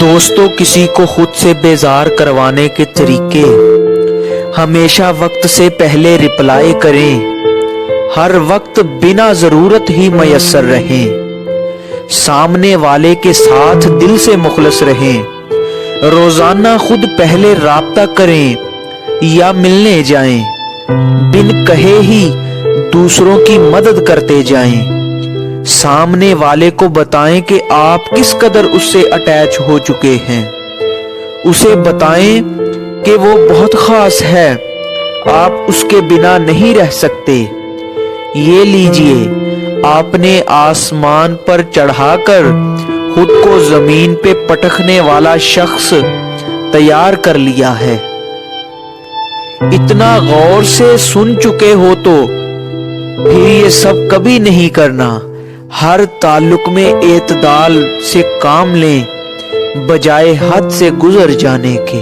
دوستوں، کسی کو خود سے بیزار کروانے کے طریقے: ہمیشہ وقت سے پہلے رپلائی کریں، ہر وقت بنا ضرورت ہی میسر رہیں، سامنے والے کے ساتھ دل سے مخلص رہیں، روزانہ خود پہلے رابطہ کریں یا ملنے جائیں، بن کہے ہی دوسروں کی مدد کرتے جائیں، سامنے والے کو بتائیں کہ آپ کس قدر اس سے اٹیچ ہو چکے ہیں، اسے بتائیں کہ وہ بہت خاص ہے، آپ اس کے بنا نہیں رہ سکتے۔ یہ لیجئے، آپ نے آسمان پر چڑھا کر خود کو زمین پہ پٹکنے والا شخص تیار کر لیا ہے۔ اتنا غور سے سن چکے ہو تو پھر یہ سب کبھی نہیں کرنا۔ ہر تعلق میں اعتدال سے کام لیں، بجائے حد سے گزر جانے کے۔